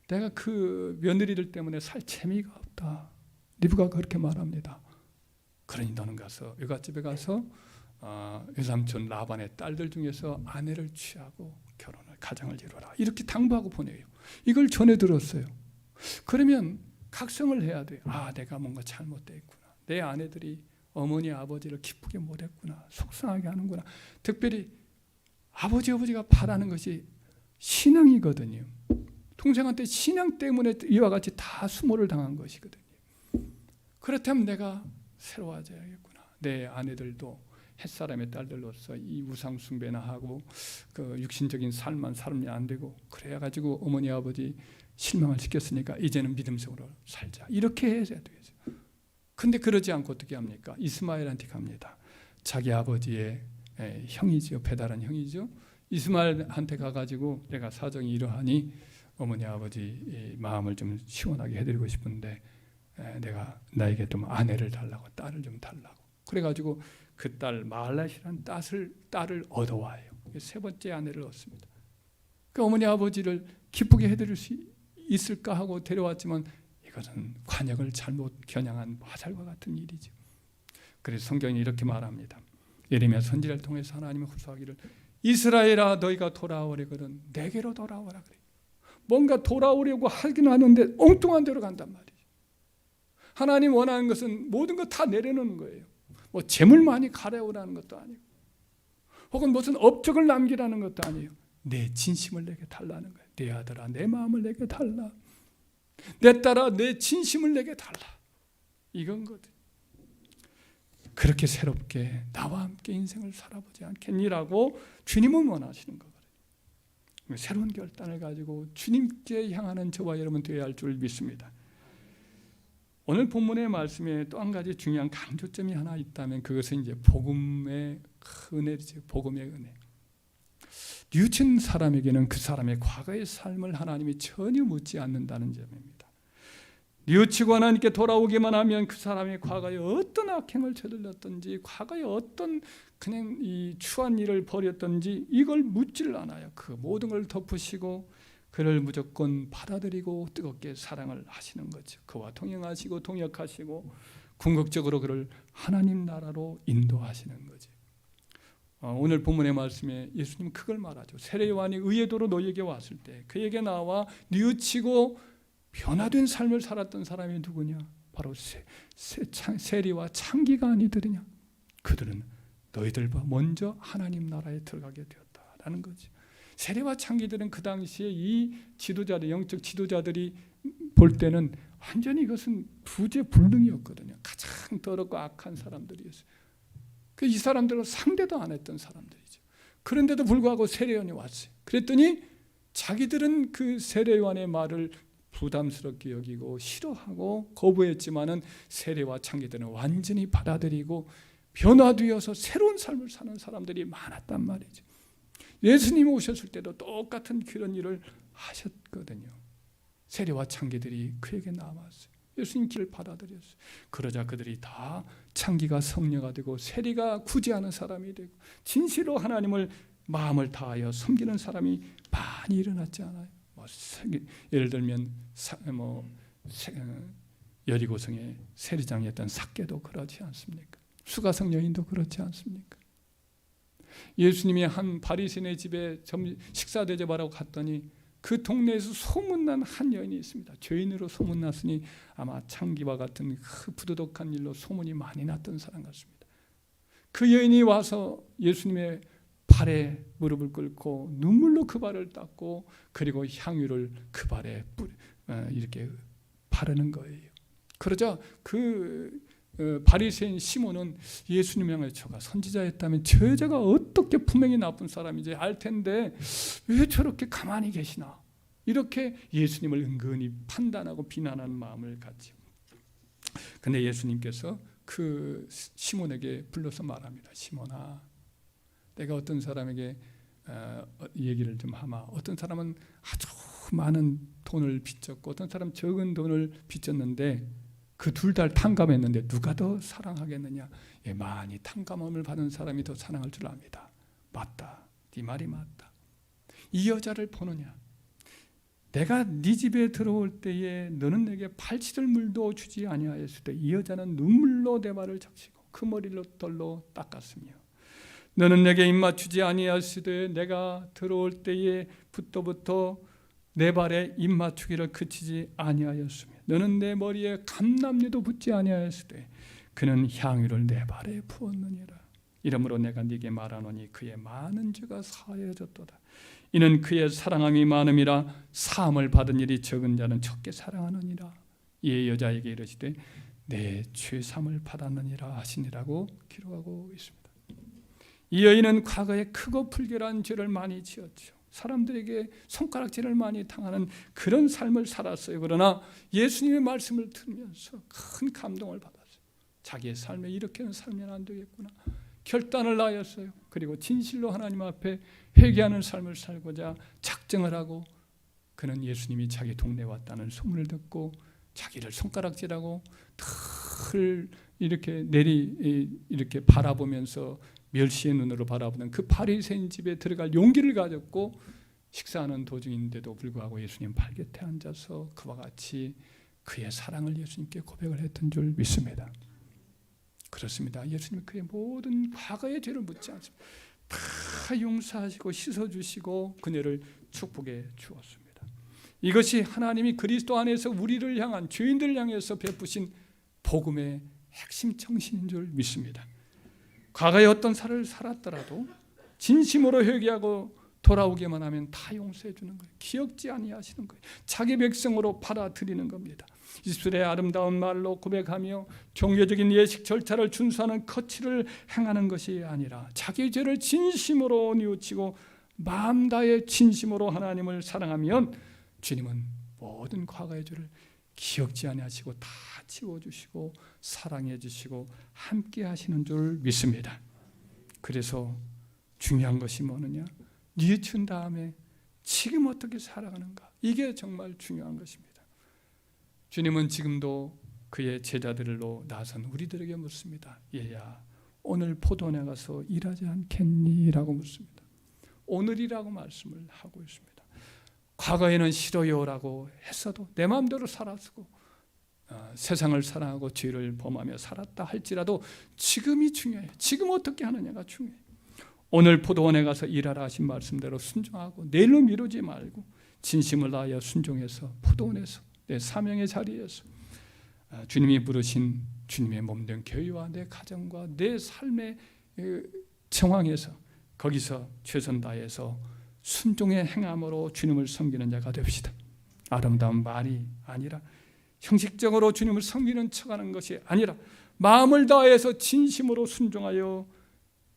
내가 그 며느리들 때문에 살 재미가 없다. 리브가 그렇게 말합니다. 그러니 너는 가서 외갓집에 가서 외삼촌 라반의 딸들 중에서 아내를 취하고 결혼을 가정을 이루라. 이렇게 당부하고 보내요. 이걸 전해 들었어요. 그러면 각성을 해야 돼요. 아, 내가 뭔가 잘못됐구나. 내 아내들이 어머니 아버지를 기쁘게 못했구나. 속상하게 하는구나. 특별히 아버지가 바라는 것이 신앙이거든요. 동생한테 신앙 때문에 이와 같이 다 수모를 당한 것이거든요. 그렇다면 내가 새로워져야겠구나. 내 아내들도 햇사람의 딸들로서 이 우상 숭배나 하고 그 육신적인 삶만 살면 안 되고, 그래야 가지고 어머니 아버지 실망을 시켰으니까 이제는 믿음적으로 살자. 이렇게 해야 되죠. 근데 그러지 않고 어떻게 합니까? 이스마엘한테 갑니다. 자기 아버지의 형이죠. 배달한 형이죠. 이스마엘한테 가가지고 내가 사정이 이러하니 어머니 아버지 마음을 좀 시원하게 해드리고 싶은데 내가 나에게 좀 아내를 달라고, 딸을 좀 달라고. 그래가지고 그 딸 마할렛이라는 딸을 얻어와요. 세 번째 아내를 얻습니다. 그 어머니 아버지를 기쁘게 해드릴 수 있을까 하고 데려왔지만 이것은 관역을 잘못 겨냥한 화살과 같은 일이죠. 그래서 성경이 이렇게 말합니다. 예레미야 선지자를 통해서 하나님의 호소하기를 이스라엘아 너희가 돌아오려거든 내게로 돌아오라 그래요. 뭔가 돌아오려고 하긴 하는데 엉뚱한 데로 간단 말이죠. 하나님 원하는 것은 모든 것 다 내려놓는 거예요. 뭐 재물 많이 가려오라는 것도 아니고 혹은 무슨 업적을 남기라는 것도 아니에요. 내 진심을 내게 달라는 거예요. 내 아들아 내 마음을 내게 달라. 내 딸아 내 진심을 내게 달라. 이건 거든. 그렇게 새롭게 나와 함께 인생을 살아보지 않겠니라고 주님은 원하시는 거거든요. 새로운 결단을 가지고 주님께 향하는 저와 여러분 되어야 할 줄 믿습니다. 오늘 본문의 말씀에 또 한 가지 중요한 강조점이 하나 있다면 그것은 이제 복음의 은혜죠. 복음의 은혜. 뉘우친 사람에게는 그 사람의 과거의 삶을 하나님이 전혀 묻지 않는다는 점입니다. 뉘우치고 하나님께 돌아오기만 하면 그 사람의 과거에 어떤 악행을 저질렀든지 과거에 어떤 그냥 이 추한 일을 벌였든지 이걸 묻지를 않아요. 그 모든 걸 덮으시고 그를 무조건 받아들이고 뜨겁게 사랑을 하시는 거죠. 그와 동행하시고 동역하시고 궁극적으로 그를 하나님 나라로 인도하시는 거죠. 오늘 본문의 말씀에 예수님은 그걸 말하죠. 세례요한이 의의 도로 너희에게 왔을 때 그에게 나와 뉘우치고 변화된 삶을 살았던 사람이 누구냐? 바로 세리와 창기가 아니더냐? 그들은 너희들과 먼저 하나님 나라에 들어가게 되었다라는 거죠. 세례와 창기들은 그 당시에 이 지도자들, 영적 지도자들이 볼 때는 완전히 이것은 부재불능이었거든요. 가장 더럽고 악한 사람들이었어요. 이 사람들은 상대도 안 했던 사람들이죠. 그런데도 불구하고 세례요한이 왔어요. 그랬더니 자기들은 그 세례요한의 말을 부담스럽게 여기고 싫어하고 거부했지만은 세례와 창기들은 완전히 받아들이고 변화되어서 새로운 삶을 사는 사람들이 많았단 말이죠. 예수님이 오셨을 때도 똑같은 그런 일을 하셨거든요. 세리와 창기들이 그에게 남았어요. 예수님 길을 받아들였어요. 그러자 그들이 다 창기가 성녀가 되고 세리가 구제하는 사람이 되고 진실로 하나님을 마음을 다하여 섬기는 사람이 많이 일어났지 않아요? 예를 들면 여리고성의 세리장이었던 삭개도 그렇지 않습니까? 수가성 여인도 그렇지 않습니까? 예수님이 한 바리새인의 집에 식사 대접하러 갔더니 그 동네에서 소문난 한 여인이 있습니다. 죄인으로 소문났으니 아마 창기와 같은 그 부도덕한 일로 소문이 많이 났던 사람 같습니다. 그 여인이 와서 예수님의 발에 무릎을 꿇고 눈물로 그 발을 닦고 그리고 향유를 그 발에 이렇게 바르는 거예요. 그러자 그 바리새인 시몬은 예수님 향해 저가 선지자였다면 저 여자가 어떻게 분명히 나쁜 사람인지 알 텐데 왜 저렇게 가만히 계시나, 이렇게 예수님을 은근히 판단하고 비난하는 마음을 갖지. 근데 예수님께서 그 시몬에게 불러서 말합니다. 시몬아, 내가 어떤 사람에게 얘기를 좀 하마. 어떤 사람은 아주 많은 돈을 빚졌고 어떤 사람 적은 돈을 빚졌는데 그 둘 다 탕감했는데 누가 더 사랑하겠느냐? 예, 많이 탕감함을 받은 사람이 더 사랑할 줄 압니다. 맞다. 네 말이 맞다. 이 여자를 보느냐? 내가 네 집에 들어올 때에 너는 내게 팔찌를 물도 주지 아니하였을 때 이 여자는 눈물로 내 발을 적시고 그 머리로 떨로 닦았으며 너는 내게 입맞추지 아니하였을 때 내가 들어올 때에부터 내 발에 입맞추기를 그치지 아니하였으며 너는 내 머리에 감람류도 붓지 아니하였을 때 그는 향유를 내 발에 부었느니라. 이러므로 내가 네게 말하노니 그의 많은 죄가 사하여졌도다. 이는 그의 사랑함이 많음이라. 사함을 받은 일이 적은 자는 적게 사랑하느니라. 이에 여자에게 이르시되 내 죄삼을 받았느니라 하시니라고 기록하고 있습니다. 이 여인은 과거에 크고 불결한 죄를 많이 지었죠. 사람들에게 손가락질을 많이 당하는 그런 삶을 살았어요. 그러나 예수님의 말씀을 들으면서 큰 감동을 받았어요. 자기의 삶에 이렇게는 살면 안 되겠구나 결단을 하였어요. 그리고 진실로 하나님 앞에 회개하는 삶을 살고자 작정을 하고 그는 예수님이 자기 동네에 왔다는 소문을 듣고 자기를 손가락질하고 털 이렇게 이렇게 바라보면서 멸시의 눈으로 바라보는 그 바리새인 집에 들어갈 용기를 가졌고 식사하는 도중인데도 불구하고 예수님 발곁에 앉아서 그와 같이 그의 사랑을 예수님께 고백을 했던 줄 믿습니다. 그렇습니다. 예수님은 그의 모든 과거의 죄를 묻지 않습니다. 다 용서하시고 씻어주시고 그녀를 축복해 주었습니다. 이것이 하나님이 그리스도 안에서 우리를 향한 죄인들을 향해서 베푸신 복음의 핵심 정신인 줄 믿습니다. 과거에 어떤 삶을 살았더라도 진심으로 회개하고 돌아오기만 하면 다 용서해 주는 거예요. 기억지 아니하시는 거예요. 자기 백성으로 받아들이는 겁니다. 입술의 아름다운 말로 고백하며 종교적인 예식 절차를 준수하는 거칠을 행하는 것이 아니라 자기 죄를 진심으로 뉘우치고 마음 다해 진심으로 하나님을 사랑하면 주님은 모든 과거의 죄를 기억지 아니하시고 다 지워주시고 사랑해 주시고 함께 하시는 줄 믿습니다. 그래서 중요한 것이 뭐느냐? 뉘우친 다음에 지금 어떻게 살아가는가? 이게 정말 중요한 것입니다. 주님은 지금도 그의 제자들로 나선 우리들에게 묻습니다. 얘야, 오늘 포도원에 가서 일하지 않겠니? 라고 묻습니다. 오늘이라고 말씀을 하고 있습니다. 과거에는 싫어요라고 했어도 내 마음대로 살았고 세상을 사랑하고 죄를 범하며 살았다 할지라도 지금이 중요해요. 지금 어떻게 하느냐가 중요해요. 오늘 포도원에 가서 일하라 하신 말씀대로 순종하고 내일로 미루지 말고 진심을 다하여 순종해서 포도원에서 내 사명의 자리에서 주님이 부르신 주님의 몸된 교회와 내 가정과 내 삶의 정황에서 거기서 최선 다해서 순종의 행함으로 주님을 섬기는 자가 됩시다. 아름다운 말이 아니라 형식적으로 주님을 섬기는 척하는 것이 아니라 마음을 다해서 진심으로 순종하여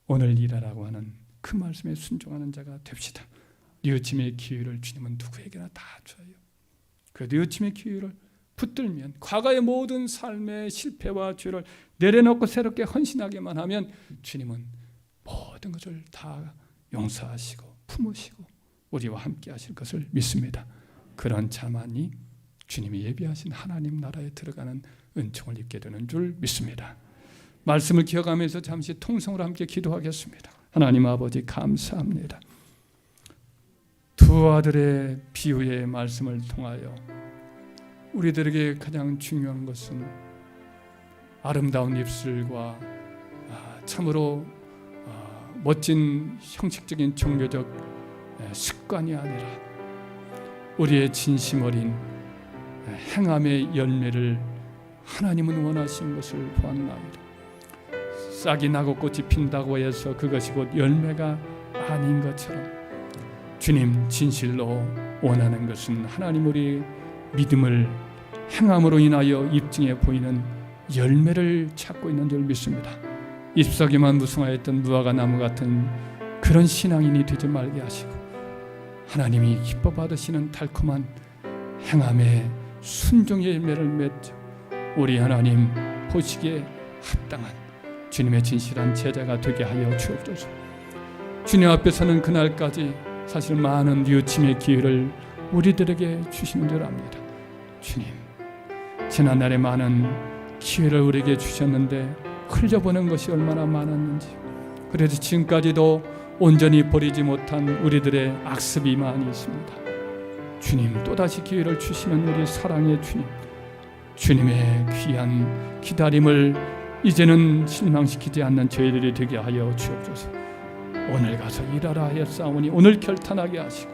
오늘 일하라고 하는 그 말씀에 순종하는 자가 됩시다. 뉘우침의 기회를 주님은 누구에게나 다 줘요. 그 뉘우침의 기회를 붙들면 과거의 모든 삶의 실패와 죄를 내려놓고 새롭게 헌신하기만 하면 주님은 모든 것을 다 용서하시고 품으시고 우리와 함께 하실 것을 믿습니다. 그런 자만이 주님이 예비하신 하나님 나라에 들어가는 은총을 입게 되는 줄 믿습니다. 말씀을 기억하면서 잠시 통성으로 함께 기도하겠습니다. 하나님 아버지 감사합니다. 두 아들의 비유의 말씀을 통하여 우리들에게 가장 중요한 것은 아름다운 입술과 참으로 멋진 형식적인 종교적 습관이 아니라 우리의 진심 어린 행함의 열매를 하나님은 원하신 것을 보았나이다. 싹이 나고 꽃이 핀다고 해서 그것이 곧 열매가 아닌 것처럼 주님 진실로 원하는 것은 하나님 우리 믿음을 행함으로 인하여 입증해 보이는 열매를 찾고 있는 줄 믿습니다. 잎사귀만 무성하였던 무화과 나무 같은 그런 신앙인이 되지 말게 하시고 하나님이 기뻐 받으시는 달콤한 행함의 순종의 열매를 맺어 우리 하나님 보시기에 합당한 주님의 진실한 제자가 되게 하여 주옵소서. 주님 앞에서는 그날까지 사실 많은 뉘우침의 기회를 우리들에게 주시는 줄 압니다. 주님, 지난날에 많은 기회를 우리에게 주셨는데 흘려보낸 것이 얼마나 많았는지, 그래도 지금까지도 온전히 버리지 못한 우리들의 악습이 많이 있습니다. 주님, 또다시 기회를 주시는 우리 사랑의 주님, 주님의 귀한 기다림을 이제는 실망시키지 않는 저희들이 되게 하여 주옵소서. 오늘 가서 일하라 하였사오니 오늘 결단하게 하시고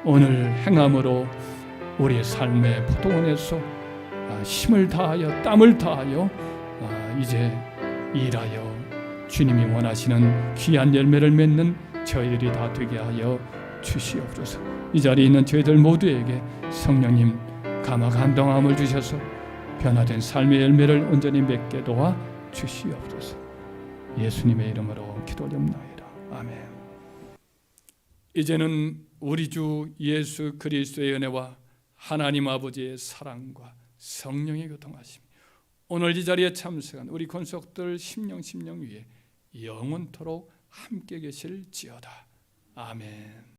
오늘 행함으로 우리의 삶의 포도원에서 힘을 다하여 땀을 다하여 이제 일하여 주님이 원하시는 귀한 열매를 맺는 저희들이 다 되게 하여 주시옵소서. 이 자리에 있는 저희들 모두에게 성령님 감화 감동함을 주셔서 변화된 삶의 열매를 온전히 맺게 도와 주시옵소서. 예수님의 이름으로 기도드립나이다. 아멘. 이제는 우리 주 예수 그리스도의 은혜와 하나님 아버지의 사랑과 성령의 교통하심, 오늘 이 자리에 참석한 우리 권속들 심령 위에 영원토록 함께 계실지어다. 아멘.